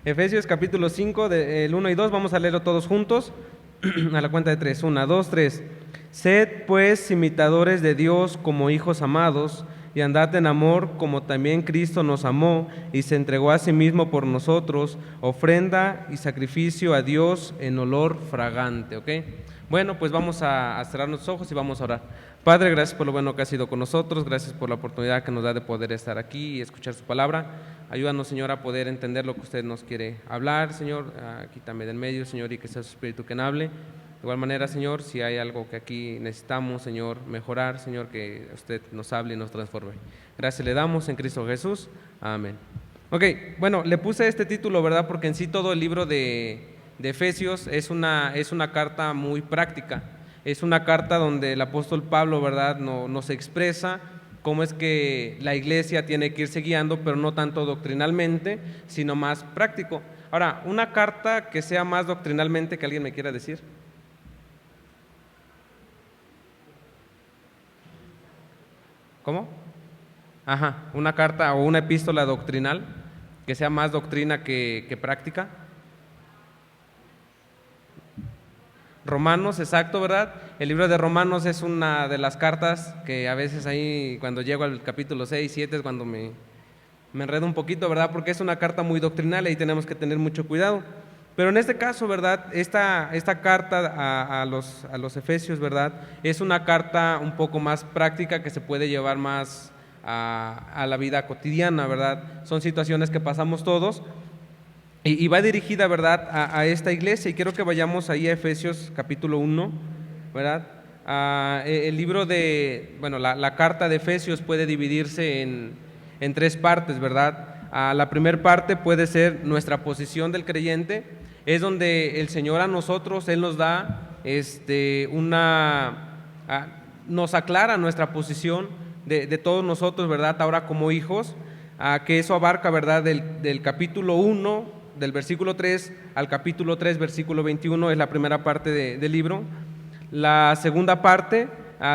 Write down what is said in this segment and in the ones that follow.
Efesios capítulo 5, del 1 y 2, vamos a leerlo todos juntos, a la cuenta de 3, 1, 2, 3. Sed pues imitadores de Dios como hijos amados, y andad en amor como también Cristo nos amó y se entregó a sí mismo por nosotros, ofrenda y sacrificio a Dios en olor fragante, ¿ok? Bueno, pues vamos a cerrar nuestros ojos y vamos a orar. Padre, gracias por lo bueno que has sido con nosotros, gracias por la oportunidad que nos da de poder estar aquí y escuchar su palabra. Ayúdanos, Señor, a poder entender lo que usted nos quiere hablar, Señor. Quítame del medio, Señor, y que sea su Espíritu quien hable. De igual manera, Señor, si hay algo que aquí necesitamos, Señor, mejorar, Señor, que usted nos hable y nos transforme. Gracias le damos en Cristo Jesús. Amén. Ok, bueno, le puse este título, ¿verdad? Porque en sí todo el libro de Efesios es una carta muy práctica. Es una carta donde el apóstol Pablo, ¿verdad?, nos expresa cómo es que la iglesia tiene que irse guiando, pero no tanto doctrinalmente, sino más práctico. Ahora, una carta que sea más doctrinalmente, que alguien me quiera decir. ¿Cómo? Ajá, una carta o una epístola doctrinal, que sea más doctrina que práctica. Romanos, exacto, ¿verdad? El libro de Romanos es una de las cartas que a veces ahí, cuando llego al capítulo 6, 7, es cuando me enredo un poquito, ¿verdad? Porque es una carta muy doctrinal y tenemos que tener mucho cuidado. Pero en este caso, ¿verdad? Esta carta a los Efesios, ¿verdad? Es una carta un poco más práctica que se puede llevar más a la vida cotidiana, ¿verdad? Son situaciones que pasamos todos. Y va dirigida, ¿verdad?, a esta iglesia. Y quiero que vayamos ahí a Efesios capítulo 1, ¿verdad? El libro la carta de Efesios puede dividirse en tres partes, ¿verdad? La primera parte puede ser nuestra posición del creyente. Es donde el Señor a nosotros, Él nos da nos aclara nuestra posición de todos nosotros, ¿verdad?, ahora como hijos, que eso abarca, ¿verdad?, del capítulo 1, del versículo 3 al capítulo 3, versículo 21, es la primera parte del libro. La segunda parte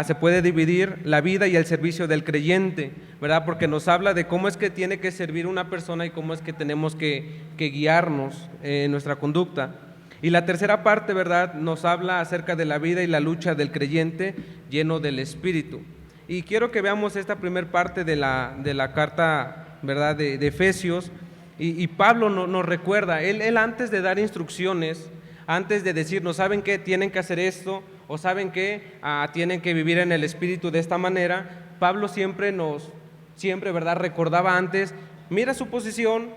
se puede dividir la vida y el servicio del creyente, ¿verdad? Porque nos habla de cómo es que tiene que servir una persona y cómo es que tenemos que guiarnos en nuestra conducta. Y la tercera parte, ¿verdad?, nos habla acerca de la vida y la lucha del creyente lleno del Espíritu. Y quiero que veamos esta primera parte de la carta, ¿verdad?, de Efesios. Y Pablo nos recuerda, él antes de dar instrucciones, antes de decirnos, ¿saben qué? Tienen que hacer esto, o ¿saben qué? Tienen que vivir en el Espíritu de esta manera. Pablo siempre, ¿verdad?, recordaba antes, mira su posición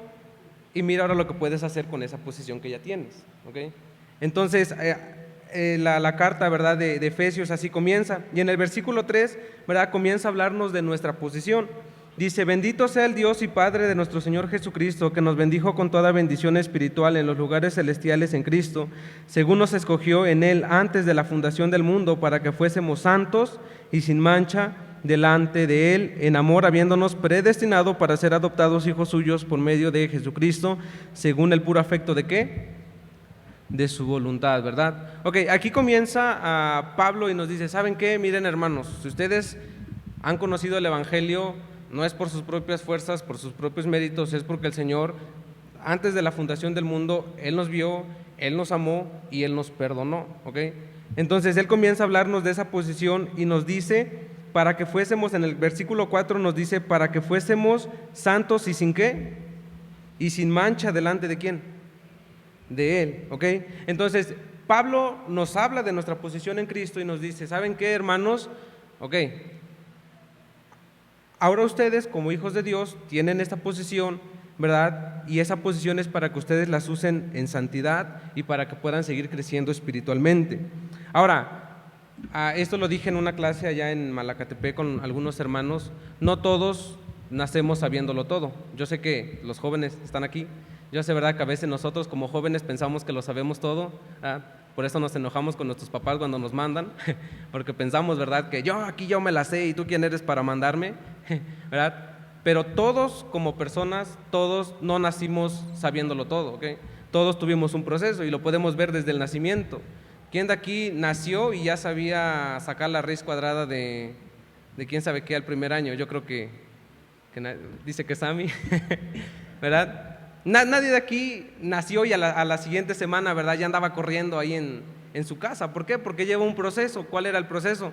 y mira ahora lo que puedes hacer con esa posición que ya tienes, ¿ok? Entonces, la carta, ¿verdad?, de Efesios así comienza. Y en el versículo 3, ¿verdad?, comienza a hablarnos de nuestra posición. Dice, bendito sea el Dios y Padre de nuestro Señor Jesucristo, que nos bendijo con toda bendición espiritual en los lugares celestiales en Cristo, según nos escogió en Él antes de la fundación del mundo, para que fuésemos santos y sin mancha delante de Él, en amor, habiéndonos predestinado para ser adoptados hijos suyos por medio de Jesucristo, según el puro afecto ¿de qué? De su voluntad, ¿verdad? Ok, aquí comienza Pablo y nos dice, ¿saben qué? Miren, hermanos, si ustedes han conocido el Evangelio, no es por sus propias fuerzas, por sus propios méritos, es porque el Señor, antes de la fundación del mundo, Él nos vio, Él nos amó y Él nos perdonó, ¿ok? Entonces Él comienza a hablarnos de esa posición y nos dice, para que fuésemos, en el versículo 4 nos dice, para que fuésemos santos y sin ¿qué? Y sin mancha delante ¿de quién? De Él, ¿ok? Entonces Pablo nos habla de nuestra posición en Cristo y nos dice, ¿saben qué, hermanos? Ok, ahora ustedes como hijos de Dios tienen esta posición, ¿verdad? Y esa posición es para que ustedes las usen en santidad y para que puedan seguir creciendo espiritualmente. Ahora, esto lo dije en una clase allá en Malacatepec con algunos hermanos, no todos nacemos sabiéndolo todo. Yo sé que los jóvenes están aquí, yo sé, ¿verdad?, que a veces nosotros como jóvenes pensamos que lo sabemos todo, por eso nos enojamos con nuestros papás cuando nos mandan, porque pensamos, ¿verdad?, que yo me la sé y tú quién eres para mandarme, ¿verdad? Pero todos como personas, todos no nacimos sabiéndolo todo, ¿ok? Todos tuvimos un proceso y lo podemos ver desde el nacimiento. ¿Quién de aquí nació y ya sabía sacar la raíz cuadrada de quién sabe qué al primer año? Yo creo que dice que Sammy, ¿verdad? Nadie de aquí nació y a la siguiente semana, ¿verdad?, ya andaba corriendo ahí en su casa. ¿Por qué? Porque lleva un proceso. ¿Cuál era el proceso?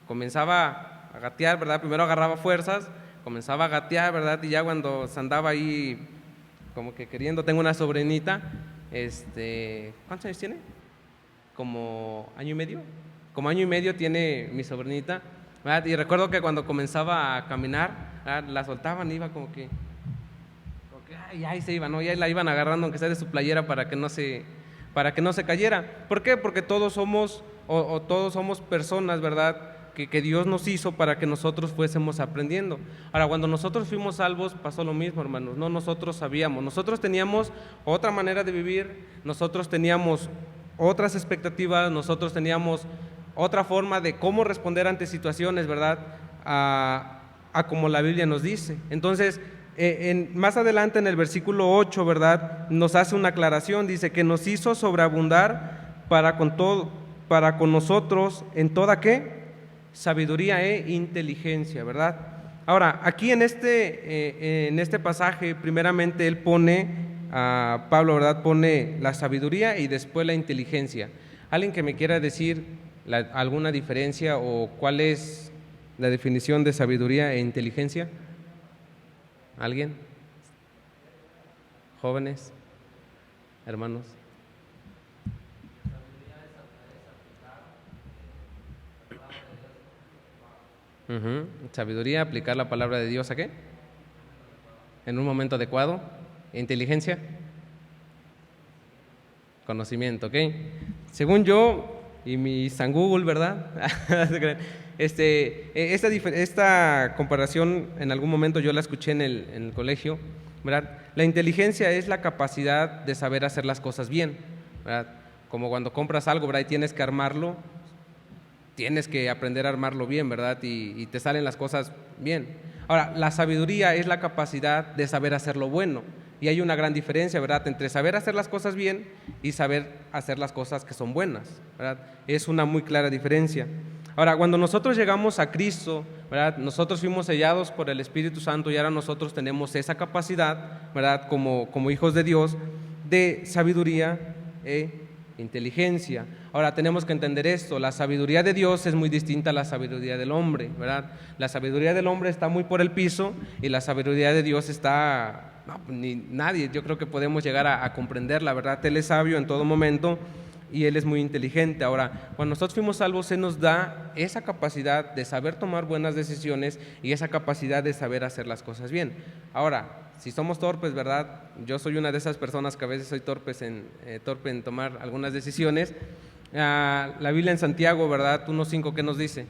Comenzaba a gatear, ¿verdad? Primero agarraba fuerzas, comenzaba a gatear, ¿verdad? Y ya cuando se andaba ahí como que queriendo, tengo una sobrinita, ¿cuántos años tiene? Como año y medio. Como año y medio tiene mi sobrinita, ¿verdad? Y recuerdo que cuando comenzaba a caminar, ¿verdad?, la soltaban y iba como que ahí se iba, ¿no? Ya la iban agarrando aunque sea de su playera para que no se cayera. ¿Por qué? Porque todos somos todos somos personas, ¿verdad?, que Dios nos hizo para que nosotros fuésemos aprendiendo. Ahora, cuando nosotros fuimos salvos pasó lo mismo, hermanos. No nosotros sabíamos, nosotros teníamos otra manera de vivir, nosotros teníamos otras expectativas, nosotros teníamos otra forma de cómo responder ante situaciones, ¿verdad?, a como la Biblia nos dice. Entonces, más adelante en el versículo 8, ¿verdad?, nos hace una aclaración, dice que nos hizo sobreabundar para con nosotros en toda ¿qué? Sabiduría e inteligencia, ¿verdad? Ahora, aquí en este pasaje, primeramente él Pablo, ¿verdad?, pone la sabiduría y después la inteligencia. ¿Alguien que me quiera decir alguna diferencia o cuál es la definición de sabiduría e inteligencia? ¿Alguien? ¿Jóvenes? ¿Hermanos? Sabiduría, aplicar la palabra de Dios ¿a qué? En un momento adecuado. Inteligencia, conocimiento, ¿ok? Según yo y mi San Google, ¿verdad? Esta comparación en algún momento yo la escuché en el colegio, ¿verdad? La inteligencia es la capacidad de saber hacer las cosas bien, ¿verdad? Como cuando compras algo, ¿verdad?, y tienes que armarlo, tienes que aprender a armarlo bien, ¿verdad? Y te salen las cosas bien. Ahora, la sabiduría es la capacidad de saber hacer lo bueno. Y hay una gran diferencia, ¿verdad?, entre saber hacer las cosas bien y saber hacer las cosas que son buenas, ¿verdad? Es una muy clara diferencia. Ahora, cuando nosotros llegamos a Cristo, ¿verdad?, nosotros fuimos sellados por el Espíritu Santo y ahora nosotros tenemos esa capacidad, ¿verdad?, como hijos de Dios, de sabiduría e inteligencia. Ahora, tenemos que entender esto: la sabiduría de Dios es muy distinta a la sabiduría del hombre, ¿verdad? La sabiduría del hombre está muy por el piso y la sabiduría de Dios está... No, ni nadie, yo creo que podemos llegar a comprenderla, ¿verdad? Él es sabio en todo momento y Él es muy inteligente. Ahora, cuando nosotros fuimos salvos, Él nos da esa capacidad de saber tomar buenas decisiones y esa capacidad de saber hacer las cosas bien. Ahora, si somos torpes, ¿verdad? Yo soy una de esas personas que a veces soy torpe en tomar algunas decisiones. La Biblia en Santiago, ¿verdad?, 1:5, ¿qué nos dice?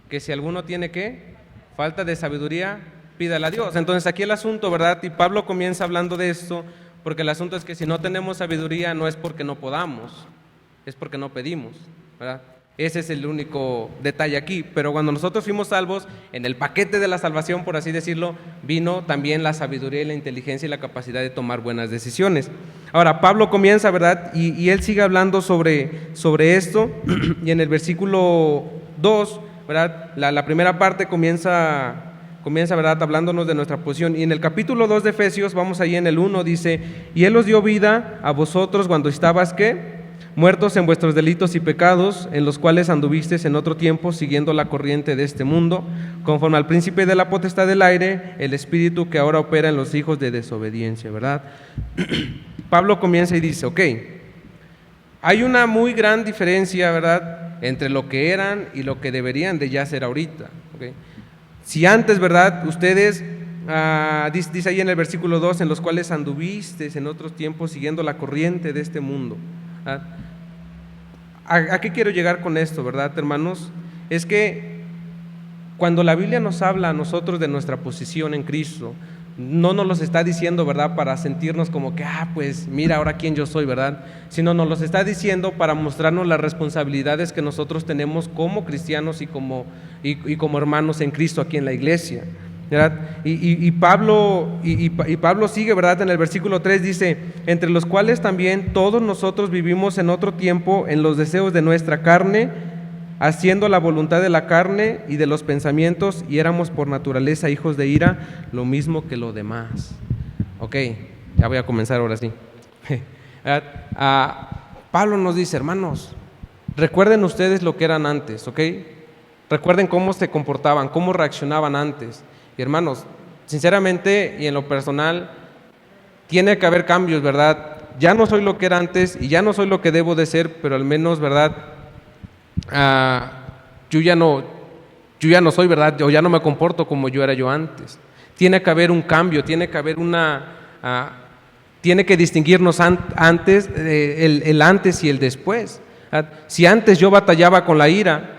Que si alguno tiene ¿qué? Falta de sabiduría, pídala a Dios. Entonces aquí el asunto, ¿verdad?, y Pablo comienza hablando de esto, porque el asunto es que si no tenemos sabiduría no es porque no podamos, es porque no pedimos, ¿verdad? Ese es el único detalle aquí. Pero cuando nosotros fuimos salvos, en el paquete de la salvación, por así decirlo, vino también la sabiduría y la inteligencia y la capacidad de tomar buenas decisiones. Ahora, Pablo comienza, ¿verdad?, y él sigue hablando sobre esto, y en el versículo 2, ¿verdad?, la primera parte comienza, ¿verdad?, hablándonos de nuestra posición. Y en el capítulo 2 de Efesios, vamos ahí en el 1, dice: y Él os dio vida a vosotros cuando estabas, ¿qué? Muertos en vuestros delitos y pecados, en los cuales anduvisteis en otro tiempo, siguiendo la corriente de este mundo, conforme al príncipe de la potestad del aire, el espíritu que ahora opera en los hijos de desobediencia, ¿verdad? Pablo comienza y dice, ok, hay una muy gran diferencia, ¿verdad?, entre lo que eran y lo que deberían de ya ser ahorita, ¿okay? Si antes, ¿verdad?, ustedes, dice ahí en el versículo 2, en los cuales anduvisteis en otros tiempos siguiendo la corriente de este mundo. ¿A qué quiero llegar con esto, verdad, hermanos? Es que cuando la Biblia nos habla a nosotros de nuestra posición en Cristo, no nos los está diciendo, ¿verdad?, para sentirnos como que, pues mira ahora quién yo soy, ¿verdad?, sino nos los está diciendo para mostrarnos las responsabilidades que nosotros tenemos como cristianos y como hermanos en Cristo aquí en la iglesia, ¿verdad? Y Pablo sigue, ¿verdad?, en el versículo 3 dice: entre los cuales también todos nosotros vivimos en otro tiempo en los deseos de nuestra carne, haciendo la voluntad de la carne y de los pensamientos, y éramos por naturaleza hijos de ira, lo mismo que los demás. Ok, ya voy a comenzar ahora sí. Pablo nos dice, hermanos, recuerden ustedes lo que eran antes, ¿ok? Recuerden cómo se comportaban, cómo reaccionaban antes. Y hermanos, sinceramente y en lo personal, tiene que haber cambios, ¿verdad? Ya no soy lo que era antes y ya no soy lo que debo de ser, pero al menos, ¿verdad? Yo ya no soy, ¿verdad? O ya no me comporto como yo era yo antes. Tiene que haber un cambio, tiene que haber tiene que distinguirnos antes, el antes y el después. Si antes yo batallaba con la ira,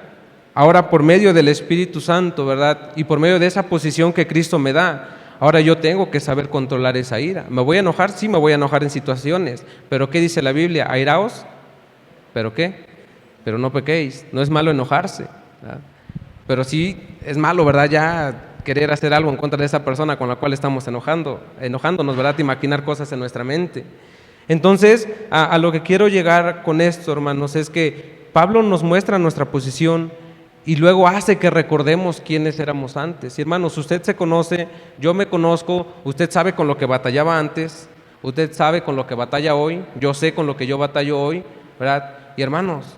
ahora por medio del Espíritu Santo, ¿verdad? Y por medio de esa posición que Cristo me da, ahora yo tengo que saber controlar esa ira. ¿Me voy a enojar? Sí, me voy a enojar en situaciones. ¿Pero qué dice la Biblia? Airaos. ¿Pero qué? Pero no pequéis. No es malo enojarse, ¿verdad? Pero sí es malo, ¿verdad? Ya querer hacer algo en contra de esa persona con la cual estamos enojándonos, ¿verdad? Y maquinar cosas en nuestra mente. Entonces, a lo que quiero llegar con esto, hermanos, es que Pablo nos muestra nuestra posición y luego hace que recordemos quiénes éramos antes. Y hermanos, usted se conoce, yo me conozco, usted sabe con lo que batallaba antes, usted sabe con lo que batalla hoy, yo sé con lo que yo batallo hoy, ¿verdad? Y hermanos,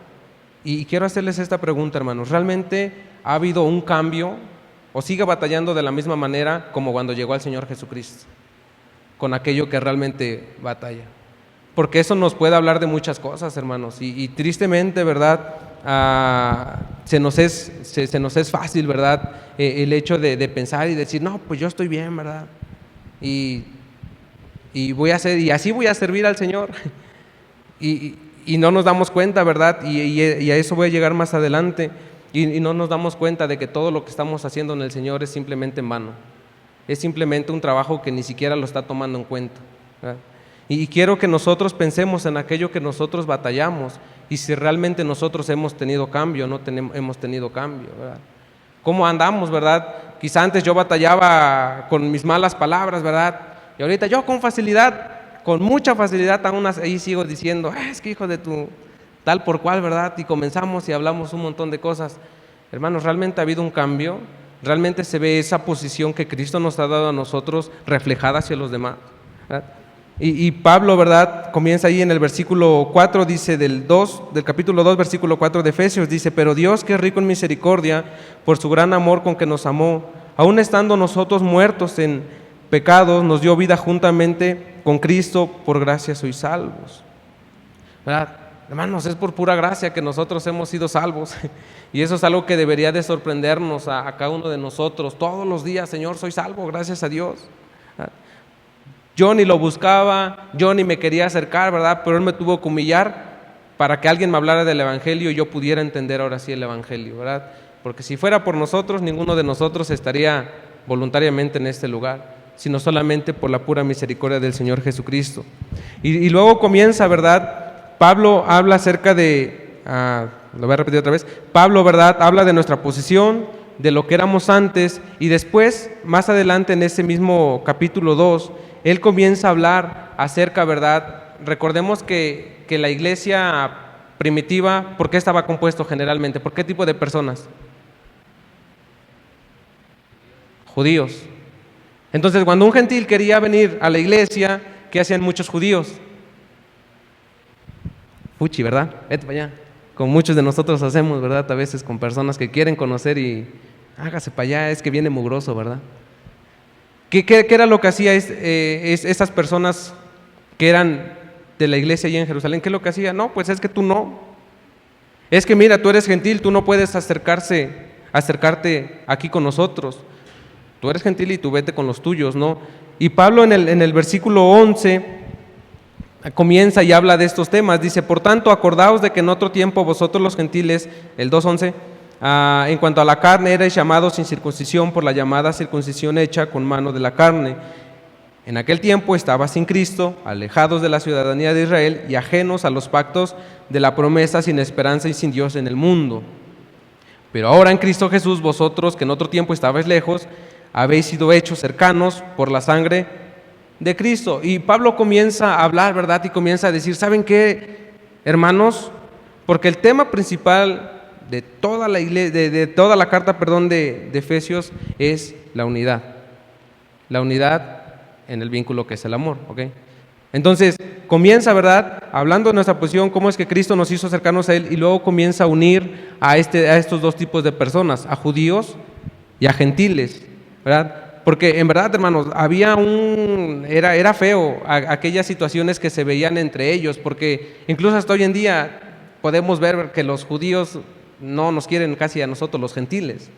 y quiero hacerles esta pregunta, hermanos, ¿realmente ha habido un cambio o sigue batallando de la misma manera como cuando llegó al Señor Jesucristo, con aquello que realmente batalla? Porque eso nos puede hablar de muchas cosas, hermanos, y tristemente, ¿verdad? Se nos es fácil, ¿verdad? El hecho de pensar y decir, no, pues yo estoy bien, ¿verdad? Y así voy a servir al Señor. Y no nos damos cuenta, ¿verdad? Y a eso voy a llegar más adelante. Y no nos damos cuenta de que todo lo que estamos haciendo en el Señor es simplemente en vano. Es simplemente un trabajo que ni siquiera lo está tomando en cuenta, ¿verdad? Y quiero que nosotros pensemos en aquello que nosotros batallamos y si realmente nosotros hemos tenido cambio o no hemos tenido cambio, ¿verdad? ¿Cómo andamos, verdad? Quizá antes yo batallaba con mis malas palabras, ¿verdad? Y ahorita yo con facilidad, con mucha facilidad, aún ahí sigo diciendo, es que hijo de tu tal por cual, ¿verdad? Y comenzamos y hablamos un montón de cosas. Hermanos, ¿realmente ha habido un cambio? ¿Realmente se ve esa posición que Cristo nos ha dado a nosotros reflejada hacia los demás, ¿verdad? Y Pablo, ¿verdad? Comienza ahí en el versículo 4, dice del capítulo 2, versículo 4 de Efesios, dice, pero Dios, que es rico en misericordia, por su gran amor con que nos amó, aun estando nosotros muertos en pecados, nos dio vida juntamente con Cristo, por gracia sois salvos, ¿verdad? Hermanos, es por pura gracia que nosotros hemos sido salvos, y eso es algo que debería de sorprendernos a cada uno de nosotros. Todos los días, Señor, soy salvo, gracias a Dios. Yo ni lo buscaba, yo ni me quería acercar, ¿verdad? Pero Él me tuvo que humillar para que alguien me hablara del Evangelio y yo pudiera entender ahora sí el Evangelio, ¿verdad? Porque si fuera por nosotros, ninguno de nosotros estaría voluntariamente en este lugar, sino solamente por la pura misericordia del Señor Jesucristo. Y luego comienza, ¿verdad? Pablo habla acerca de, lo voy a repetir otra vez, Pablo, ¿verdad? Habla de nuestra posición, de lo que éramos antes, y después, más adelante en ese mismo capítulo 2, él comienza a hablar acerca, ¿verdad? Recordemos que la iglesia primitiva, ¿por qué estaba compuesto generalmente? ¿Por qué tipo de personas? Judíos. Entonces, cuando un gentil quería venir a la iglesia, ¿qué hacían muchos judíos? Fuchi, ¿verdad? Vete para allá. Como muchos de nosotros hacemos, ¿verdad? A veces con personas que quieren conocer y hágase para allá, es que viene mugroso, ¿verdad? ¿Qué era lo que hacía esas personas que eran de la iglesia allá en Jerusalén? ¿Qué es lo que hacía? No, pues es que tú no. Es que mira, tú eres gentil, tú no puedes acercarte aquí con nosotros. Tú eres gentil y tú vete con los tuyos, ¿no? Y Pablo en el versículo 11 comienza y habla de estos temas. Dice, por tanto, acordaos de que en otro tiempo vosotros los gentiles, el 2:11, en cuanto a la carne, erais llamados sin circuncisión por la llamada circuncisión hecha con mano de la carne. En aquel tiempo estabas sin Cristo, alejados de la ciudadanía de Israel y ajenos a los pactos de la promesa, sin esperanza y sin Dios en el mundo. Pero ahora en Cristo Jesús, vosotros que en otro tiempo estabais lejos, habéis sido hechos cercanos por la sangre de Cristo. Y Pablo comienza a hablar, ¿verdad? Y comienza a decir, ¿saben qué, hermanos? Porque el tema principal de toda la iglesia, de toda la carta, perdón, de Efesios, es la unidad. La unidad en el vínculo que es el amor, ¿ok? Entonces, comienza, ¿verdad?, hablando de nuestra posición, cómo es que Cristo nos hizo acercarnos a Él, y luego comienza a unir a estos dos tipos de personas, a judíos y a gentiles, ¿verdad? Porque en verdad, hermanos, era feo aquellas situaciones que se veían entre ellos, porque incluso hasta hoy en día podemos ver que los judíos no nos quieren casi a nosotros, los gentiles.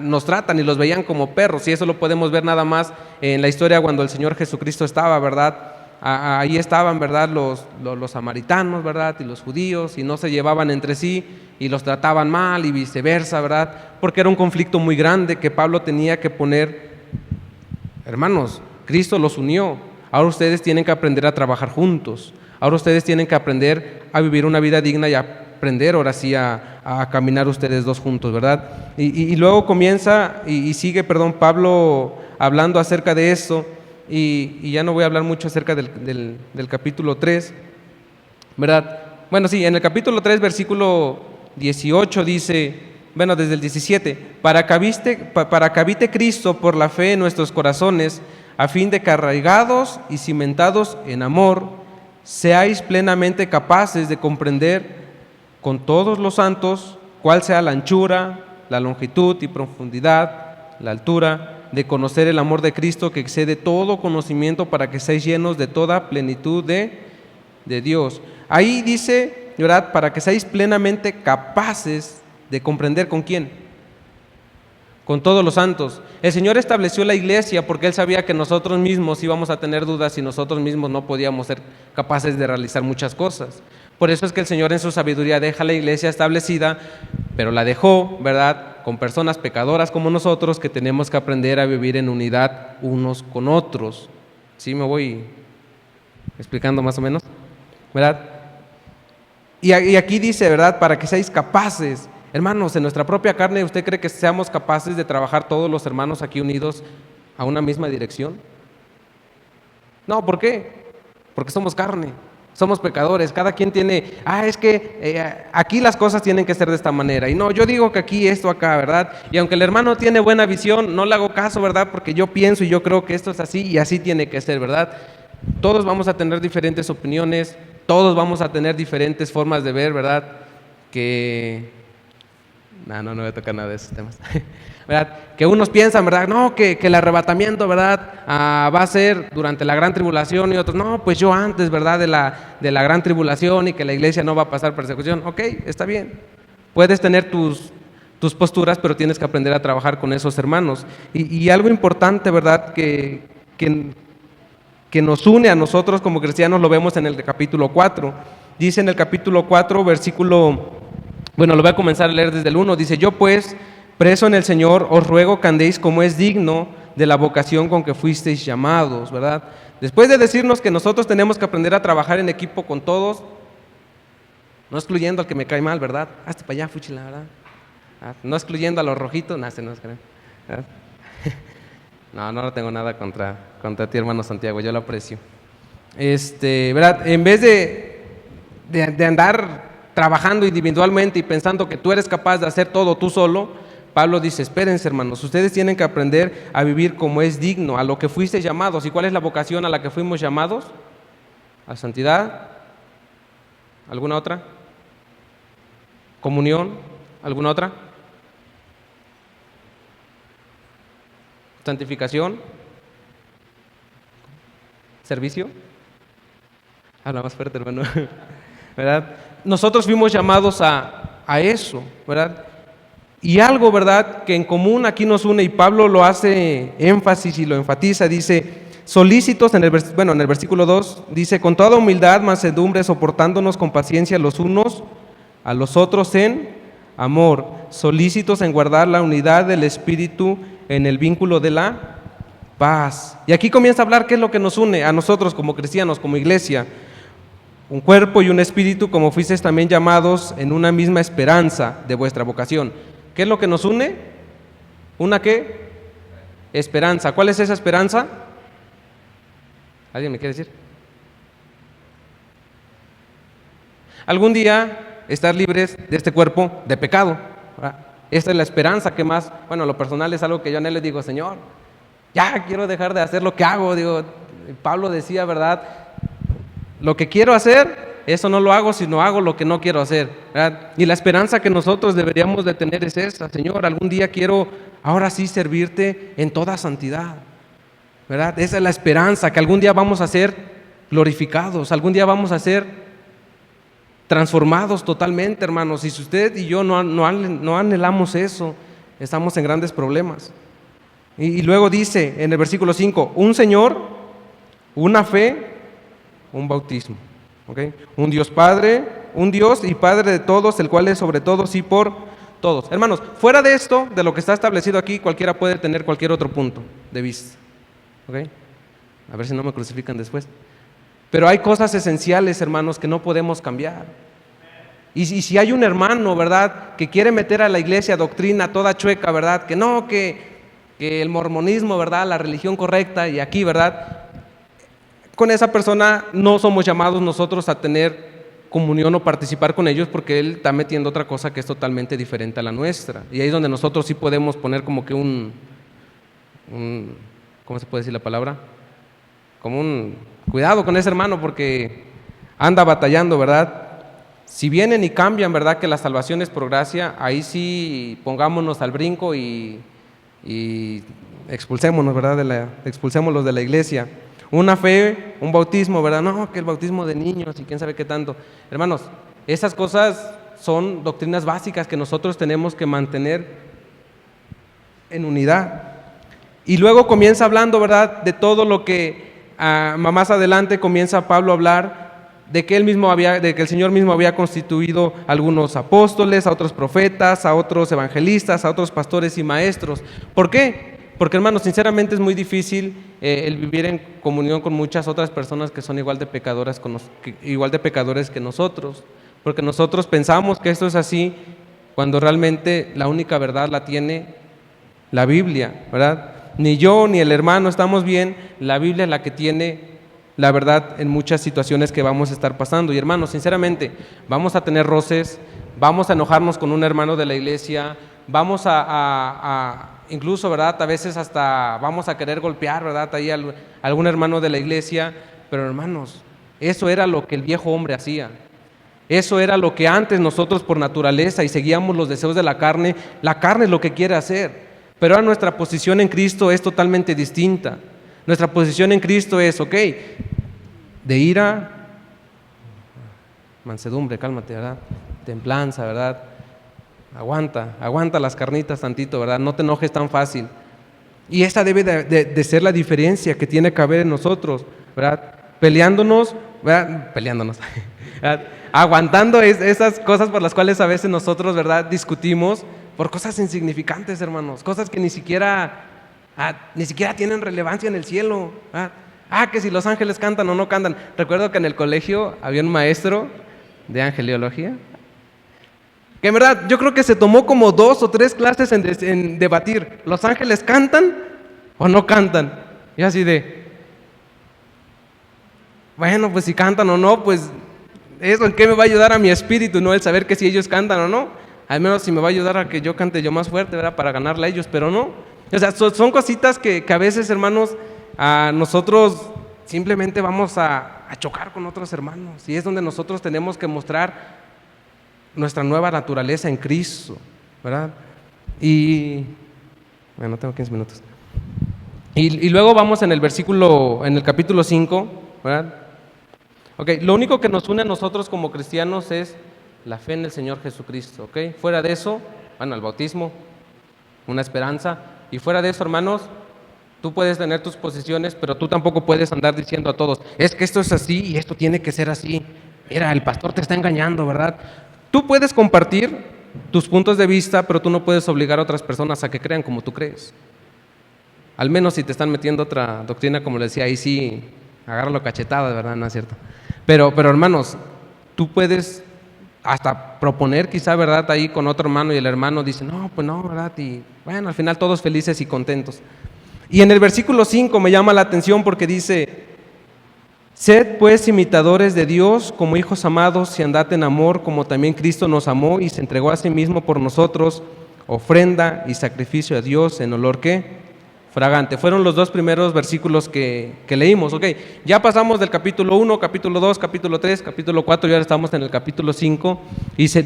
Nos tratan y los veían como perros, y eso lo podemos ver nada más en la historia cuando el Señor Jesucristo estaba, ¿verdad? Ahí estaban, ¿verdad?, los samaritanos, ¿verdad?, y los judíos, y no se llevaban entre sí, y los trataban mal, y viceversa, ¿verdad? Porque era un conflicto muy grande que Pablo tenía que poner. Hermanos, Cristo los unió. Ahora ustedes tienen que aprender a trabajar juntos. Ahora ustedes tienen que aprender a vivir una vida digna y aprender ahora sí a caminar ustedes dos juntos, ¿verdad? Y luego comienza y sigue, Pablo hablando acerca de eso. Y ya no voy a hablar mucho acerca del capítulo 3, ¿verdad? Bueno, sí, en el capítulo 3, versículo 18 dice, bueno, desde el 17, para que habite Cristo por la fe en nuestros corazones, a fin de que arraigados y cimentados en amor, seáis plenamente capaces de comprender con todos los santos cuál sea la anchura, la longitud y profundidad, la altura, de conocer el amor de Cristo que excede todo conocimiento, para que seáis llenos de toda plenitud de Dios. Ahí dice, ¿verdad?, para que seáis plenamente capaces de comprender ¿con quién? Con todos los santos. El Señor estableció la iglesia porque Él sabía que nosotros mismos íbamos a tener dudas y nosotros mismos no podíamos ser capaces de realizar muchas cosas. Por eso es que el Señor en su sabiduría deja la iglesia establecida, pero la dejó, ¿verdad?, con personas pecadoras como nosotros, que tenemos que aprender a vivir en unidad unos con otros. ¿Sí me voy explicando más o menos? ¿Verdad? Y aquí dice, ¿verdad?, para que seáis capaces. Hermanos, en nuestra propia carne, ¿usted cree que seamos capaces de trabajar todos los hermanos aquí unidos a una misma dirección? No, ¿por qué? Porque somos carne. Somos pecadores, cada quien tiene, es que aquí las cosas tienen que ser de esta manera, y no, yo digo que aquí esto acá, ¿verdad? Y aunque el hermano tiene buena visión, no le hago caso, ¿verdad? Porque yo pienso y yo creo que esto es así y así tiene que ser, ¿verdad? Todos vamos a tener diferentes opiniones, todos vamos a tener diferentes formas de ver, ¿verdad? No voy a tocar nada de esos temas. ¿Verdad? Que unos piensan, ¿verdad?, no, que el arrebatamiento, ¿verdad?, va a ser durante la gran tribulación, y otros, no, pues yo antes, ¿verdad?, de la gran tribulación, y que la iglesia no va a pasar persecución. Ok, está bien. Puedes tener tus posturas, pero tienes que aprender a trabajar con esos hermanos. Y algo importante, ¿verdad?, que nos une a nosotros como cristianos, lo vemos en el capítulo 4. Dice en el capítulo 4, versículo... Bueno, lo voy a comenzar a leer desde el 1. Dice, yo pues, preso en el Señor, os ruego que andéis como es digno de la vocación con que fuisteis llamados, ¿verdad? Después de decirnos que nosotros tenemos que aprender a trabajar en equipo con todos, no excluyendo al que me cae mal, ¿verdad? Hazte para allá, fúchila, ¿verdad? No excluyendo a los rojitos, no creen. No tengo nada contra ti, hermano Santiago, yo lo aprecio. ¿Verdad? En vez de andar trabajando individualmente y pensando que tú eres capaz de hacer todo tú solo, Pablo dice, espérense, hermanos, ustedes tienen que aprender a vivir como es digno, a lo que fuisteis llamados. ¿Y cuál es la vocación a la que fuimos llamados? ¿A santidad? ¿Alguna otra? ¿Comunión? ¿Alguna otra? ¿Santificación? ¿Servicio? Habla más fuerte, hermano. ¿Verdad? Nosotros fuimos llamados a eso, ¿verdad? Y algo, ¿verdad?, que en común aquí nos une, y Pablo lo hace énfasis y lo enfatiza, dice, solícitos, en el versículo 2, dice, con toda humildad, mansedumbre, soportándonos con paciencia los unos a los otros en amor, solícitos en guardar la unidad del Espíritu en el vínculo de la paz. Y aquí comienza a hablar qué es lo que nos une a nosotros como cristianos, como iglesia. Un cuerpo y un espíritu, como fuisteis también llamados en una misma esperanza de vuestra vocación. ¿Qué es lo que nos une? ¿Una qué? Esperanza. ¿Cuál es esa esperanza? ¿Alguien me quiere decir? Algún día estar libres de este cuerpo de pecado. ¿verdad? Esta es la esperanza que más, bueno, lo personal es algo que yo anhelo y digo, Señor, ya quiero dejar de hacer lo que hago. Digo, Pablo decía, ¿verdad? Lo que quiero hacer, eso no lo hago, sino hago lo que no quiero hacer, ¿verdad? Y la esperanza que nosotros deberíamos de tener es esa: Señor, algún día quiero ahora sí servirte en toda santidad, ¿verdad? Esa es la esperanza, que algún día vamos a ser glorificados, algún día vamos a ser transformados totalmente, hermanos. Y si usted y yo no anhelamos eso, estamos en grandes problemas. Y luego dice en el versículo 5, un Señor, una fe, un bautismo, ¿okay? Un Dios Padre, un Dios y Padre de todos, el cual es sobre todos y por todos. Hermanos, fuera de esto, de lo que está establecido aquí, cualquiera puede tener cualquier otro punto de vista, ¿okay? A ver si no me crucifican después. Pero hay cosas esenciales, hermanos, que no podemos cambiar. Y si hay un hermano, ¿verdad?, que quiere meter a la iglesia doctrina toda chueca, ¿verdad?, que no, que el mormonismo, ¿verdad?, la religión correcta, y aquí, ¿verdad?, con esa persona no somos llamados nosotros a tener comunión o participar con ellos, porque él está metiendo otra cosa que es totalmente diferente a la nuestra. Y ahí es donde nosotros sí podemos poner como que ¿cómo se puede decir la palabra? Como un cuidado con ese hermano, porque anda batallando, ¿verdad? Si vienen y cambian, ¿verdad?, que la salvación es por gracia, ahí sí pongámonos al brinco y expulsémonos, ¿verdad?, expulsémoslos de la iglesia. Una fe, un bautismo, ¿verdad? No, que el bautismo de niños y quién sabe qué tanto. Hermanos, esas cosas son doctrinas básicas que nosotros tenemos que mantener en unidad. Y luego comienza hablando, ¿verdad?, de todo lo que más adelante comienza Pablo a hablar de que el Señor mismo había constituido a algunos apóstoles, a otros profetas, a otros evangelistas, a otros pastores y maestros. ¿Por qué? Porque, hermanos, sinceramente es muy difícil el vivir en comunión con muchas otras personas que son igual de pecadores que nosotros, porque nosotros pensamos que esto es así cuando realmente la única verdad la tiene la Biblia, ¿verdad? Ni yo ni el hermano estamos bien, la Biblia es la que tiene la verdad en muchas situaciones que vamos a estar pasando. Y, hermanos, sinceramente, vamos a tener roces, vamos a enojarnos con un hermano de la iglesia, vamos incluso, ¿verdad?, a veces hasta vamos a querer golpear, ¿verdad?, ahí algún hermano de la iglesia. Pero, hermanos, eso era lo que el viejo hombre hacía. Eso era lo que antes nosotros por naturaleza, y seguíamos los deseos de la carne es lo que quiere hacer. Pero ahora nuestra posición en Cristo es totalmente distinta. Nuestra posición en Cristo es, de ira, mansedumbre, cálmate, ¿verdad?, templanza, ¿verdad?, aguanta las carnitas tantito, ¿verdad?, no te enojes tan fácil. Y esta debe de ser la diferencia que tiene que haber en nosotros, ¿verdad? Peleándonos, ¿verdad? Aguantando esas cosas por las cuales a veces nosotros, ¿verdad?, discutimos por cosas insignificantes, hermanos, cosas que ni siquiera tienen relevancia en el cielo, ¿verdad? Que si los ángeles cantan o no cantan. Recuerdo que en el colegio había un maestro de angeliología que, en verdad, yo creo que se tomó como 2 o 3 clases en debatir, ¿los ángeles cantan o no cantan? Y así de, bueno, pues si cantan o no, pues eso en qué me va a ayudar a mi espíritu, no el saber que si ellos cantan o no. Al menos si me va a ayudar a que yo cante yo más fuerte, ¿verdad?, para ganarle a ellos, pero no. O sea, son cositas que a veces, hermanos, nosotros simplemente vamos a chocar con otros hermanos, y es donde nosotros tenemos que mostrar nuestra nueva naturaleza en Cristo, ¿verdad? Y bueno, tengo 15 minutos. Y luego vamos en el capítulo 5, ¿verdad? Lo único que nos une a nosotros como cristianos es la fe en el Señor Jesucristo, Fuera de eso, el bautismo, una esperanza. Y fuera de eso, hermanos, tú puedes tener tus posiciones, pero tú tampoco puedes andar diciendo a todos, es que esto es así y esto tiene que ser así. Mira, el pastor te está engañando, ¿verdad? Tú puedes compartir tus puntos de vista, pero tú no puedes obligar a otras personas a que crean como tú crees. Al menos si te están metiendo otra doctrina, como le decía, ahí sí, agárralo cachetada, ¿verdad? No es cierto. Pero hermanos, tú puedes hasta proponer quizá, ¿verdad?, ahí con otro hermano, y el hermano dice, no, pues no, ¿verdad? Y bueno, al final todos felices y contentos. Y en el versículo 5 me llama la atención porque dice, Sed pues imitadores de Dios como hijos amados y andad en amor como también Cristo nos amó y se entregó a sí mismo por nosotros, ofrenda y sacrificio a Dios en olor ¿qué? Fragante. Fueron los dos primeros versículos que leímos. Ok, ya pasamos del capítulo 1, capítulo 2, capítulo 3, capítulo 4 y ahora estamos en el capítulo 5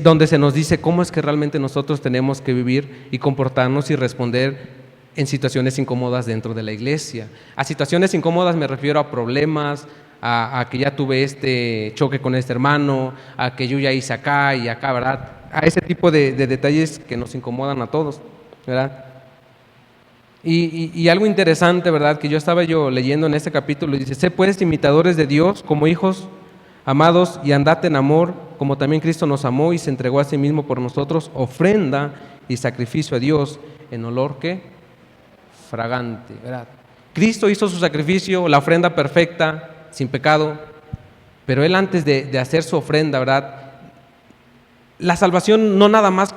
donde se nos dice cómo es que realmente nosotros tenemos que vivir y comportarnos y responder en situaciones incómodas dentro de la iglesia. A situaciones incómodas me refiero a problemas, a que ya tuve este choque con este hermano, a que yo ya hice acá y acá, ¿verdad? A ese tipo de detalles que nos incomodan a todos, ¿verdad? Y algo interesante, ¿verdad? Que yo estaba leyendo en este capítulo, dice, sé pues imitadores de Dios como hijos amados y andad en amor, como también Cristo nos amó y se entregó a sí mismo por nosotros, ofrenda y sacrificio a Dios en olor ¿qué? Fragante, ¿verdad? Cristo hizo su sacrificio, la ofrenda perfecta, sin pecado, pero Él antes de hacer su ofrenda, ¿verdad? La salvación no nada más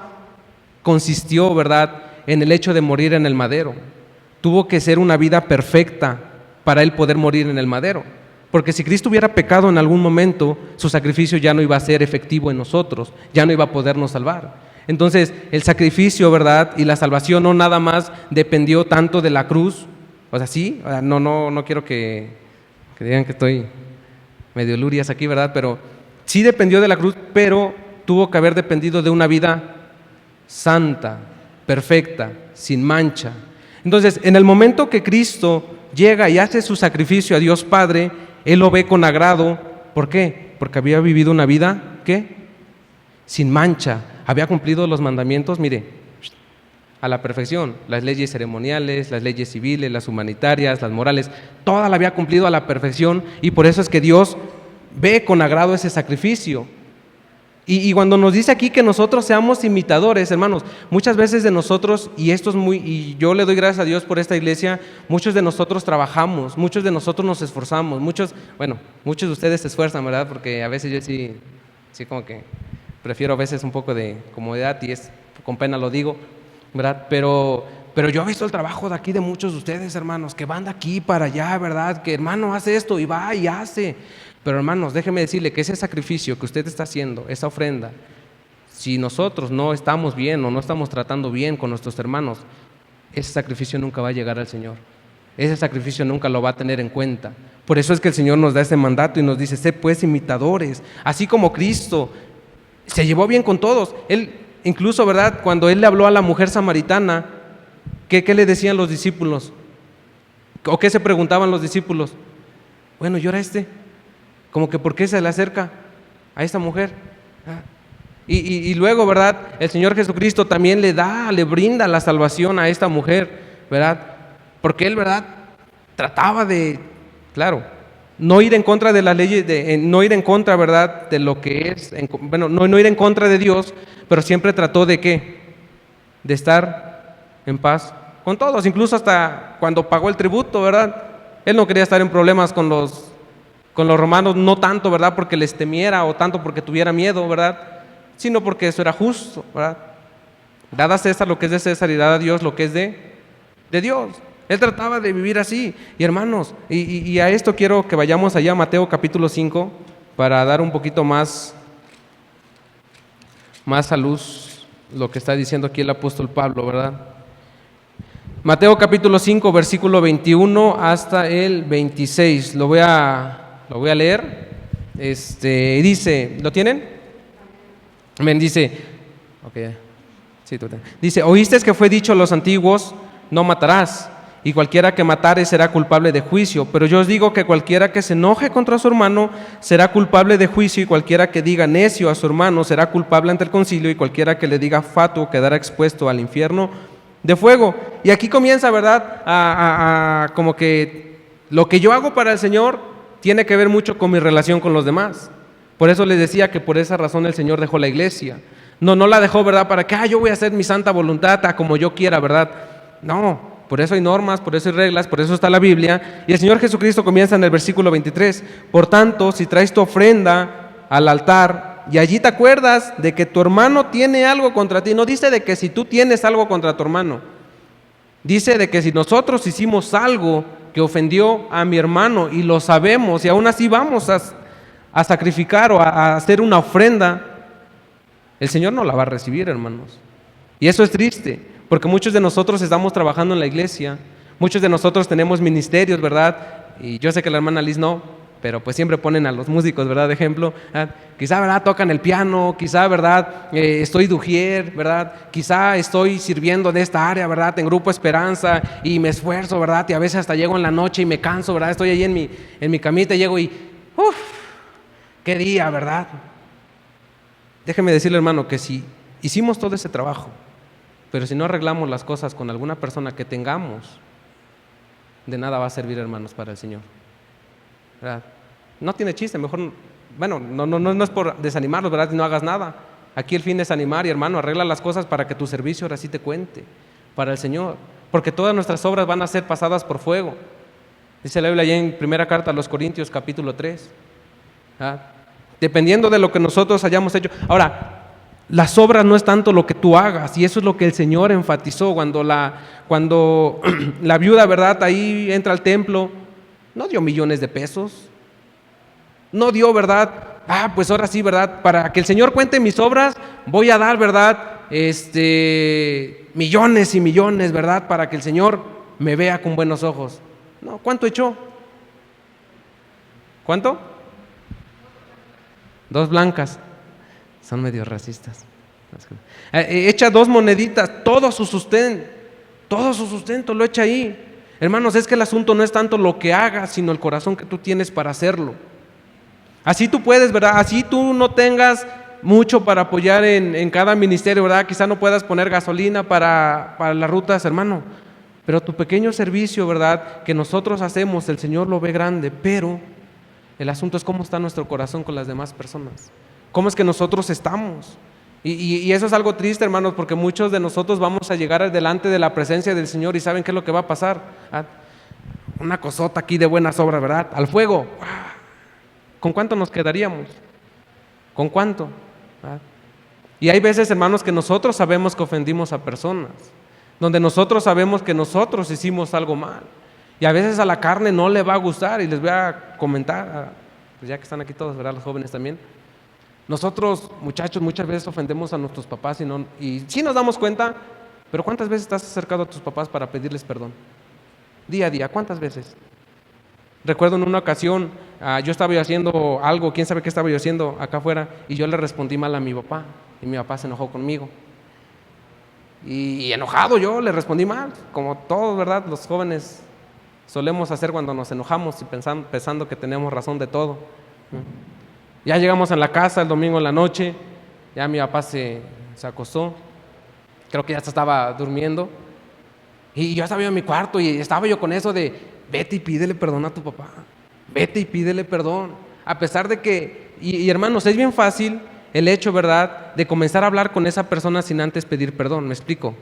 consistió, ¿verdad?, en el hecho de morir en el madero. Tuvo que ser una vida perfecta para Él poder morir en el madero. Porque si Cristo hubiera pecado en algún momento, su sacrificio ya no iba a ser efectivo en nosotros, ya no iba a podernos salvar. Entonces, el sacrificio, ¿verdad?, y la salvación no nada más dependió tanto de la cruz. O sea, sí, no quiero que digan que estoy medio lurias aquí, ¿verdad? Pero sí dependió de la cruz, pero tuvo que haber dependido de una vida santa, perfecta, sin mancha. Entonces, en el momento que Cristo llega y hace su sacrificio a Dios Padre, Él lo ve con agrado. ¿Por qué? Porque había vivido una vida, ¿qué? Sin mancha. Había cumplido los mandamientos, mire, a la perfección. Las leyes ceremoniales, las leyes civiles, las humanitarias, las morales, toda la había cumplido a la perfección y por eso es que Dios ve con agrado ese sacrificio. Y cuando nos dice aquí que nosotros seamos imitadores, hermanos, muchas veces de nosotros, y yo le doy gracias a Dios por esta iglesia, muchos de nosotros trabajamos, muchos de nosotros nos esforzamos, muchos de ustedes se esfuerzan, ¿verdad? Porque a veces yo sí como que prefiero a veces un poco de comodidad y con pena lo digo, ¿verdad? Pero yo he visto el trabajo de aquí de muchos de ustedes, hermanos, que van de aquí para allá, ¿verdad? Que hermano hace esto y va y hace. Pero hermanos, déjeme decirle que ese sacrificio que usted está haciendo, esa ofrenda, si nosotros no estamos bien o no estamos tratando bien con nuestros hermanos, ese sacrificio nunca va a llegar al Señor. Ese sacrificio nunca lo va a tener en cuenta. Por eso es que el Señor nos da ese mandato y nos dice, sé pues imitadores, así como Cristo se llevó bien con todos. Él, incluso, ¿verdad?, cuando Él le habló a la mujer samaritana, ¿qué le decían los discípulos? ¿O qué se preguntaban los discípulos? Bueno, ¿y ahora como que ¿por qué se le acerca a esta mujer? Y luego, ¿verdad?, el Señor Jesucristo también le brinda la salvación a esta mujer, ¿verdad? Porque Él, ¿verdad?, trataba de, claro, no ir en contra de las leyes, no ir en contra, ¿verdad?, de lo que es, no ir en contra de Dios, pero siempre trató de ¿qué? De estar en paz con todos, incluso hasta cuando pagó el tributo, ¿verdad? Él no quería estar en problemas con los romanos, no tanto, ¿verdad?, porque les temiera o tanto porque tuviera miedo, ¿verdad?, sino porque eso era justo, ¿verdad? Dad a César lo que es de César y dad a Dios lo que es de Dios. Él trataba de vivir así. Y hermanos, y a esto quiero que vayamos allá a Mateo capítulo 5 para dar un poquito más a luz lo que está diciendo aquí el apóstol Pablo, ¿verdad? Mateo capítulo 5, versículo 21 hasta el 26. Lo voy a leer. Dice, ¿lo tienen? Amén, dice, okay. Sí, dice, oíste que fue dicho a los antiguos, no matarás, y cualquiera que matare será culpable de juicio, pero yo os digo que cualquiera que se enoje contra su hermano será culpable de juicio, y cualquiera que diga necio a su hermano será culpable ante el concilio, y cualquiera que le diga fatuo quedará expuesto al infierno de fuego. Y aquí comienza, ¿verdad?, a como que lo que yo hago para el Señor tiene que ver mucho con mi relación con los demás. Por eso les decía que por esa razón el Señor dejó la iglesia. No la dejó, ¿verdad?, para que yo voy a hacer mi santa voluntad como yo quiera, ¿verdad? No, por eso hay normas, por eso hay reglas, por eso está la Biblia. Y el Señor Jesucristo comienza en el versículo 23. Por tanto, si traes tu ofrenda al altar y allí te acuerdas de que tu hermano tiene algo contra ti, no dice de que si tú tienes algo contra tu hermano, dice de que si nosotros hicimos algo que ofendió a mi hermano y lo sabemos y aún así vamos a sacrificar o a hacer una ofrenda, el Señor no la va a recibir, hermanos. Y eso es triste, porque muchos de nosotros estamos trabajando en la iglesia, muchos de nosotros tenemos ministerios, ¿verdad? Y yo sé que la hermana Liz no, pero pues siempre ponen a los músicos, ¿verdad? De ejemplo, ¿verdad? Quizá, ¿verdad? Tocan el piano, quizá, ¿verdad? Estoy d'ujier, ¿verdad? Quizá estoy sirviendo de esta área, ¿verdad? En Grupo Esperanza y me esfuerzo, ¿verdad? Y a veces hasta llego en la noche y me canso, ¿verdad? Estoy ahí en mi camita y llego y, ¡uf! ¡Qué día!, ¿verdad? Déjeme decirle, hermano, que si hicimos todo ese trabajo, pero si no arreglamos las cosas con alguna persona que tengamos, de nada va a servir, hermanos, para el Señor, ¿verdad? No tiene chiste, mejor, bueno, no es por desanimarlos, ¿verdad? No hagas nada. Aquí el fin es animar y, hermano, arregla las cosas para que tu servicio ahora sí te cuente para el Señor, porque todas nuestras obras van a ser pasadas por fuego. Dice la Biblia allá en primera carta a los Corintios, capítulo 3, ¿verdad? Dependiendo de lo que nosotros hayamos hecho. Ahora, las obras no es tanto lo que tú hagas, y eso es lo que el Señor enfatizó cuando la viuda, ¿verdad? Ahí entra al templo, no dio millones de pesos, no dio, ¿verdad? Pues ahora sí, ¿verdad? Para que el Señor cuente mis obras, voy a dar, ¿verdad? Millones y millones, ¿verdad? Para que el Señor me vea con buenos ojos. No, ¿cuánto echó? ¿Cuánto? 2 blancas. Son medio racistas. Echa 2 moneditas, todo su sustento lo echa ahí. Hermanos, es que el asunto no es tanto lo que hagas, sino el corazón que tú tienes para hacerlo. Así tú puedes, ¿verdad? Así tú no tengas mucho para apoyar en cada ministerio, ¿verdad? Quizá no puedas poner gasolina para las rutas, hermano, pero tu pequeño servicio, ¿verdad? Que nosotros hacemos, el Señor lo ve grande, pero el asunto es cómo está nuestro corazón con las demás personas. ¿Cómo es que nosotros estamos? Y eso es algo triste, hermanos, porque muchos de nosotros vamos a llegar delante de la presencia del Señor y ¿saben qué es lo que va a pasar? Una cosota aquí de buenas obras, ¿verdad? Al fuego. ¿Con cuánto nos quedaríamos? ¿Con cuánto? ¿Verdad? Y hay veces, hermanos, que nosotros sabemos que ofendimos a personas, donde nosotros sabemos que nosotros hicimos algo mal. Y a veces a la carne no le va a gustar, y les voy a comentar, pues ya que están aquí todos, ¿verdad? Los jóvenes también. Nosotros, muchachos, muchas veces ofendemos a nuestros papás y sí nos damos cuenta, pero ¿cuántas veces te has acercado a tus papás para pedirles perdón? Día a día, ¿cuántas veces? Recuerdo en una ocasión, yo estaba yo haciendo algo, quién sabe qué estaba yo haciendo acá afuera, y yo le respondí mal a mi papá, y mi papá se enojó conmigo. Y enojado yo le respondí mal, como todos, ¿verdad? Los jóvenes solemos hacer cuando nos enojamos y pensando que tenemos razón de todo. Ya llegamos a la casa el domingo en la noche, ya mi papá se acostó, creo que ya se estaba durmiendo, y yo estaba yo en mi cuarto y estaba yo con eso de vete y pídele perdón a tu papá, vete y pídele perdón, a pesar de que, y hermanos, es bien fácil el hecho, ¿verdad?, de comenzar a hablar con esa persona sin antes pedir perdón, ¿me explico?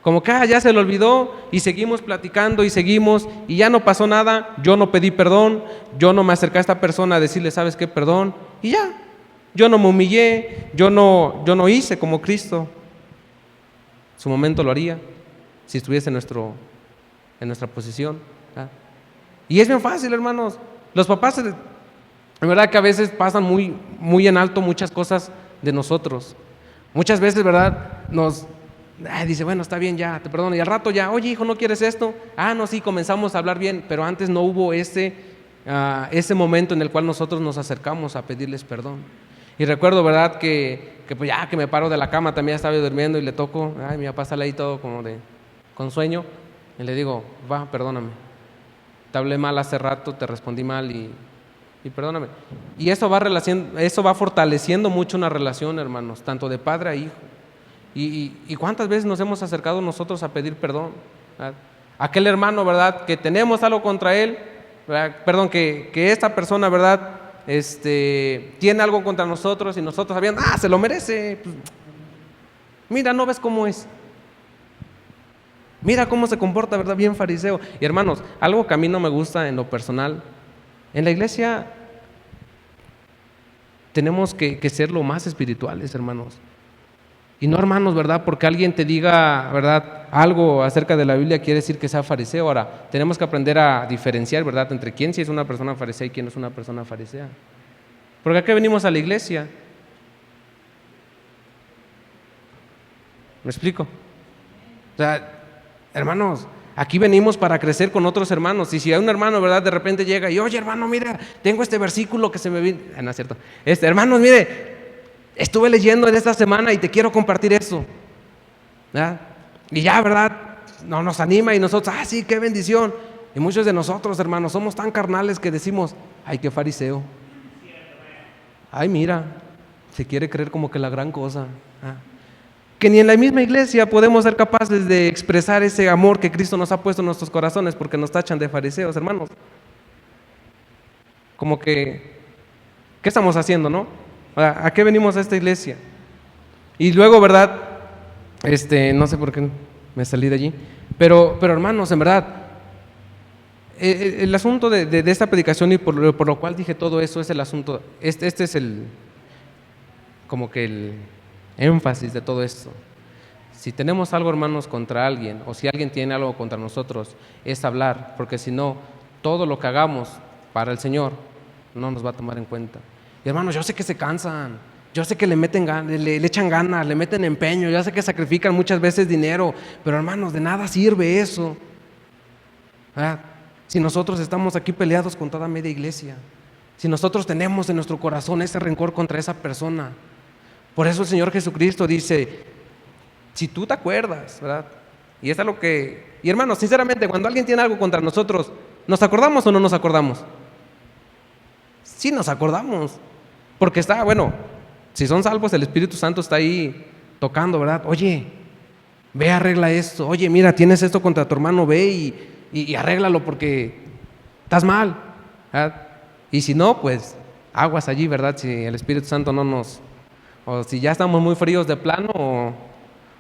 Como que ya se le olvidó y seguimos platicando y seguimos y ya no pasó nada, yo no pedí perdón, yo no me acerqué a esta persona a decirle, ¿sabes qué? Perdón, y ya, yo no me humillé, yo no hice como Cristo. En su momento lo haría, si estuviese en nuestra posición, ¿verdad? Y es bien fácil, hermanos. Los papás, en verdad que a veces pasan muy, muy en alto muchas cosas de nosotros. Muchas veces, ¿verdad?, dice, bueno, está bien, ya, te perdono. Y al rato ya, oye, hijo, ¿no quieres esto? No, sí, comenzamos a hablar bien, pero antes no hubo ese momento en el cual nosotros nos acercamos a pedirles perdón. Y recuerdo, ¿verdad?, que pues ya que me paro de la cama, también estaba yo durmiendo y le toco, mi papá sale ahí todo como con sueño, y le digo, va, perdóname. Te hablé mal hace rato, te respondí mal y perdóname. Y eso va fortaleciendo mucho una relación, hermanos, tanto de padre a hijo. ¿Y cuántas veces nos hemos acercado nosotros a pedir perdón? ¿Verdad? Aquel hermano, ¿verdad?, que tenemos algo contra él, ¿verdad? Perdón, que esta persona, ¿verdad?, tiene algo contra nosotros y nosotros sabíamos, se lo merece. Pues, mira, ¿no ves cómo es? Mira cómo se comporta, ¿verdad? Bien fariseo. Y hermanos, algo que a mí no me gusta en lo personal, en la iglesia tenemos que ser lo más espirituales, hermanos. Y no, hermanos, ¿verdad? Porque alguien te diga, ¿verdad?, algo acerca de la Biblia quiere decir que sea fariseo. Ahora, tenemos que aprender a diferenciar, ¿verdad?, entre quién sí es una persona farisea y quién no es una persona farisea. Porque ¿a qué venimos a la iglesia? ¿Me explico? O sea, hermanos, aquí venimos para crecer con otros hermanos. Y si hay un hermano, ¿verdad?, de repente llega y, oye, hermano, mira, tengo este versículo que se me vino. No es cierto. Hermanos, mire, estuve leyendo en esta semana y te quiero compartir eso. ¿Verdad? Y ya, ¿verdad? No, nos anima y nosotros, sí, qué bendición. Y muchos de nosotros, hermanos, somos tan carnales que decimos, ay, qué fariseo. Ay, mira, se quiere creer como que la gran cosa. Que ni en la misma iglesia podemos ser capaces de expresar ese amor que Cristo nos ha puesto en nuestros corazones porque nos tachan de fariseos, hermanos. Como que, ¿qué estamos haciendo, no? ¿A qué venimos a esta iglesia? Y luego, ¿verdad? No sé por qué me salí de allí, pero hermanos, en verdad, el asunto de esta predicación y por lo cual dije todo eso es el asunto, este es como que el énfasis de todo esto. Si tenemos algo, hermanos, contra alguien, o si alguien tiene algo contra nosotros, es hablar, porque si no, todo lo que hagamos para el Señor no nos va a tomar en cuenta. Y hermanos, yo sé que se cansan, yo sé que le echan ganas, le meten empeño, yo sé que sacrifican muchas veces dinero, pero hermanos, de nada sirve eso. Si nosotros estamos aquí peleados con toda media iglesia, si nosotros tenemos en nuestro corazón ese rencor contra esa persona. Por eso el Señor Jesucristo dice, si tú te acuerdas, ¿verdad? Y es lo que, y hermanos, sinceramente, cuando alguien tiene algo contra nosotros, ¿nos acordamos o no nos acordamos? Sí nos acordamos, porque está, bueno, si son salvos, el Espíritu Santo está ahí tocando, ¿verdad? Oye, ve, arregla esto. Oye, mira, tienes esto contra tu hermano, ve y arréglalo porque estás mal, ¿verdad? Y si no, pues aguas allí, ¿verdad? Si el Espíritu Santo no nos, o si ya estamos muy fríos de plano,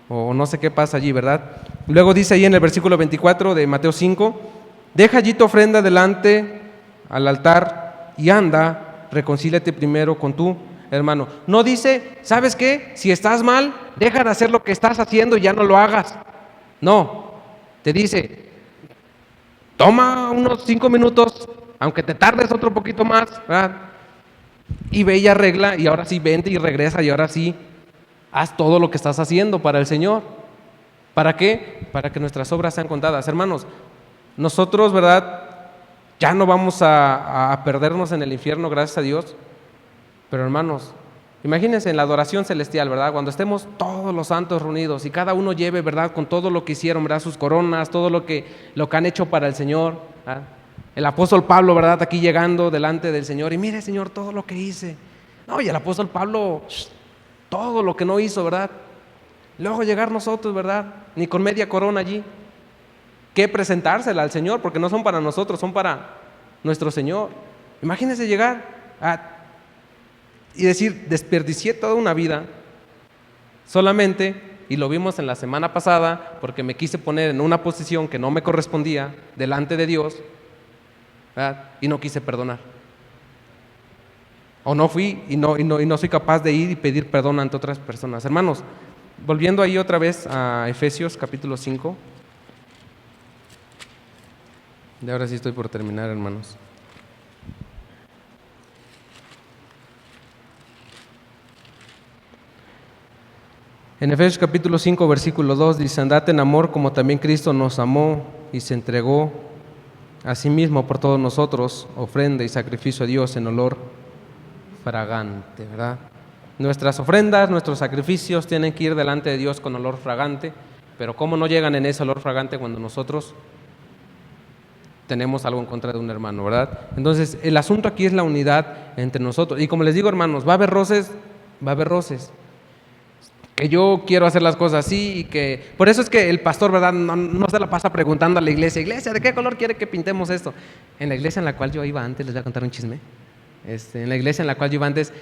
o no sé qué pasa allí, ¿verdad? Luego dice ahí en el versículo 24 de Mateo 5, deja allí tu ofrenda delante al altar y anda, reconcíliate primero con tu hermano. No dice, ¿sabes qué? Si estás mal, deja de hacer lo que estás haciendo y ya no lo hagas. No, te dice, toma unos 5 minutos, aunque te tardes otro poquito más, ¿verdad? Y ve y arregla, y ahora sí vente y regresa, y ahora sí haz todo lo que estás haciendo para el Señor. ¿Para qué? Para que nuestras obras sean contadas. Hermanos, nosotros, ¿verdad?, ya no vamos a perdernos en el infierno, gracias a Dios. Pero hermanos, imagínense en la adoración celestial, ¿verdad? Cuando estemos todos los santos reunidos y cada uno lleve, ¿verdad?, con todo lo que hicieron, ¿verdad?, sus coronas, todo lo que han hecho para el Señor, ¿verdad? El apóstol Pablo, ¿verdad?, aquí llegando delante del Señor y mire, Señor, todo lo que hice. No, y el apóstol Pablo, todo lo que no hizo, ¿verdad? Luego llegar nosotros, ¿verdad?, ni con media corona allí, que presentársela al Señor, porque no son para nosotros, son para nuestro Señor. Imagínense llegar y decir, desperdicié toda una vida solamente, y lo vimos en la semana pasada, porque me quise poner en una posición que no me correspondía delante de Dios, ¿verdad?, y no quise perdonar. O no fui y no soy capaz de ir y pedir perdón ante otras personas. Hermanos, volviendo ahí otra vez a Efesios capítulo 5. De ahora sí estoy por terminar, hermanos. En Efesios capítulo 5, versículo 2 dice, andad en amor como también Cristo nos amó y se entregó a sí mismo por todos nosotros, ofrenda y sacrificio a Dios en olor fragante, ¿verdad? Nuestras ofrendas, nuestros sacrificios tienen que ir delante de Dios con olor fragante, pero ¿cómo no llegan en ese olor fragante cuando nosotros tenemos algo en contra de un hermano, ¿verdad? Entonces, el asunto aquí es la unidad entre nosotros. Y como les digo, hermanos, va a haber roces, que yo quiero hacer las cosas así y que... Por eso es que el pastor, ¿verdad?, no se la pasa preguntando a la iglesia, ¿de qué color quiere que pintemos esto? En la iglesia en la cual yo iba antes, les voy a contar un chisme. En la iglesia en la cual yo iba antes,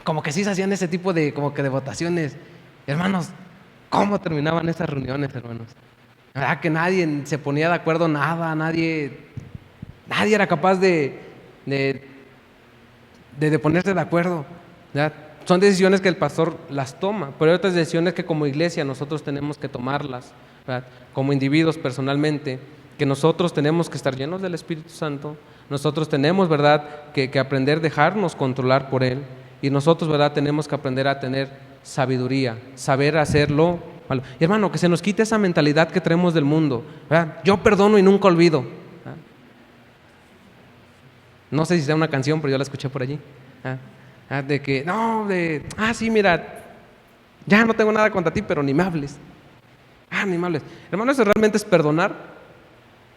como que sí se hacían ese tipo de, como que de votaciones. Hermanos, ¿cómo terminaban esas reuniones, hermanos? ¿Verdad que nadie se ponía de acuerdo, nada, nadie era capaz de ponerse de acuerdo, ¿verdad? Son decisiones que el pastor las toma, pero hay otras decisiones que como iglesia nosotros tenemos que tomarlas, ¿verdad? Como individuos personalmente, que nosotros tenemos que estar llenos del Espíritu Santo, nosotros tenemos, ¿verdad?, que aprender a dejarnos controlar por Él, y nosotros, ¿verdad?, tenemos que aprender a tener sabiduría, saber hacerlo malo. Y hermano, que se nos quite esa mentalidad que traemos del mundo, ¿verdad? Yo perdono y nunca olvido, ¿verdad? No sé si sea una canción, pero yo la escuché por allí, ¿verdad? De que, sí, mira, ya no tengo nada contra ti, pero ni me hables. Ni me hables. Hermano, ¿eso realmente es perdonar?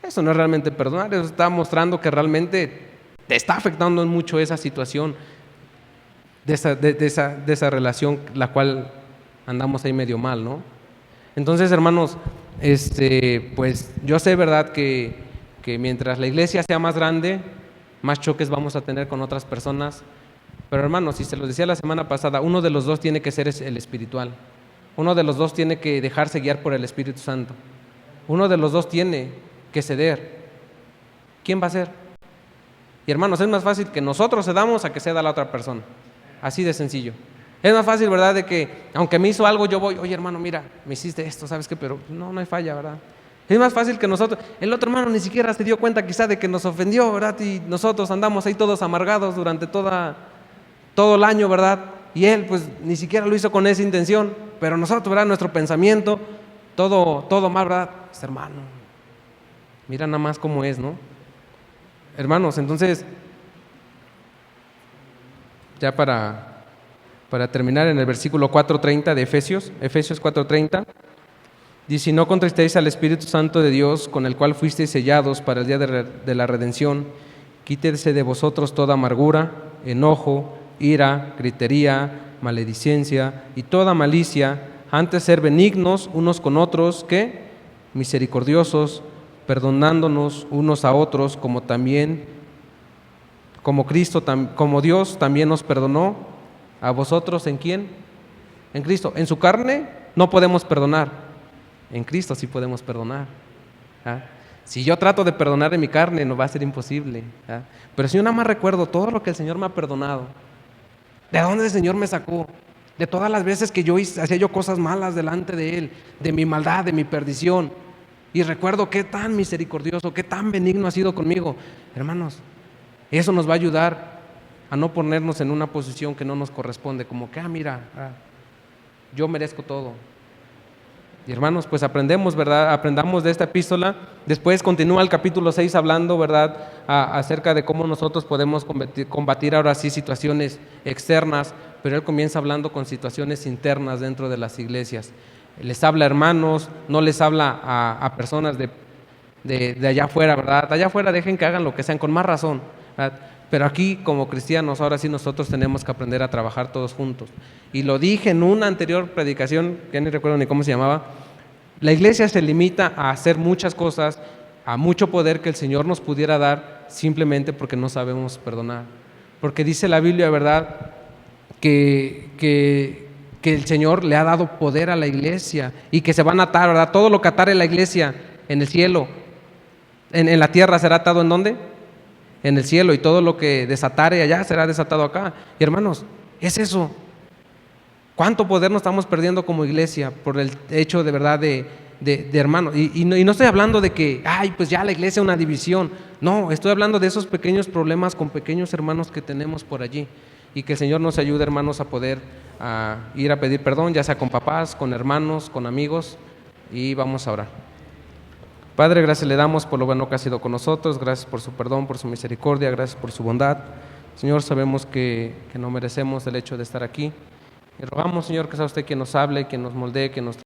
Eso no es realmente perdonar, eso está mostrando que realmente te está afectando mucho esa situación, de esa relación, la cual andamos ahí medio mal, ¿no? Entonces, hermanos, pues yo sé, ¿verdad?, que mientras la iglesia sea más grande, más choques vamos a tener con otras personas. Pero hermanos, si se los decía la semana pasada, uno de los dos tiene que ser el espiritual. Uno de los dos tiene que dejarse guiar por el Espíritu Santo. Uno de los dos tiene que ceder. ¿Quién va a ser? Y hermanos, es más fácil que nosotros cedamos a que ceda la otra persona. Así de sencillo. Es más fácil, ¿verdad?, de que aunque me hizo algo, yo voy, oye hermano, mira, me hiciste esto, ¿sabes qué? Pero no hay falla, ¿verdad? Es más fácil que nosotros, el otro hermano ni siquiera se dio cuenta quizá de que nos ofendió, ¿verdad? Y nosotros andamos ahí todos amargados durante todo el año, ¿verdad? Y él pues ni siquiera lo hizo con esa intención, pero nosotros, ¿verdad?, nuestro pensamiento, todo mal, ¿verdad? Hermano, mira nada más cómo es, ¿no? Hermanos, entonces, ya para terminar, en el versículo 4:30 de Efesios 4:30, dice: no contristéis al Espíritu Santo de Dios, con el cual fuisteis sellados para el día de la redención. Quítese de vosotros toda amargura, enojo, ira, gritería, maledicencia y toda malicia. Antes ser benignos unos con otros, ¿qué? Misericordiosos, perdonándonos unos a otros, como Dios también nos perdonó a vosotros. ¿En quién? En Cristo. En su carne no podemos perdonar, en Cristo sí podemos perdonar. Si yo trato de perdonar en mi carne, no va a ser imposible. Pero si yo nada más recuerdo todo lo que el Señor me ha perdonado, de dónde el Señor me sacó, de todas las veces que hacía yo cosas malas delante de Él, de mi maldad, de mi perdición, y recuerdo qué tan misericordioso, qué tan benigno ha sido conmigo, hermanos, eso nos va a ayudar a no ponernos en una posición que no nos corresponde, como que, yo merezco todo. Y hermanos, pues aprendamos de esta epístola. Después continúa el capítulo 6 hablando, ¿verdad?, acerca de cómo nosotros podemos combatir ahora sí situaciones externas, pero él comienza hablando con situaciones internas dentro de las iglesias. Les habla a hermanos, no les habla a personas de allá afuera, ¿verdad? Allá afuera dejen que hagan lo que sean, con más razón, ¿verdad? Pero aquí como cristianos, ahora sí nosotros tenemos que aprender a trabajar todos juntos. Y lo dije en una anterior predicación, ya ni recuerdo ni cómo se llamaba. La iglesia se limita a hacer muchas cosas, a mucho poder que el Señor nos pudiera dar, simplemente porque no sabemos perdonar. Porque dice la Biblia, ¿verdad?, que el Señor le ha dado poder a la iglesia y que se van a atar, ¿verdad? Todo lo que atare la iglesia en el cielo, en la tierra, será atado ¿en dónde? En el cielo, y todo lo que desatare allá será desatado acá. Y hermanos, es eso. ¿Cuánto poder nos estamos perdiendo como iglesia por el hecho de verdad de hermanos? Y no estoy hablando de que, pues ya la iglesia es una división. No, estoy hablando de esos pequeños problemas con pequeños hermanos que tenemos por allí. Y que el Señor nos ayude, hermanos, a poder ir a pedir perdón, ya sea con papás, con hermanos, con amigos, y vamos a orar. Padre, gracias le damos por lo bueno que ha sido con nosotros, gracias por su perdón, por su misericordia, gracias por su bondad. Señor, sabemos que no merecemos el hecho de estar aquí, y rogamos, Señor, que sea usted quien nos hable, quien nos moldee, quien nos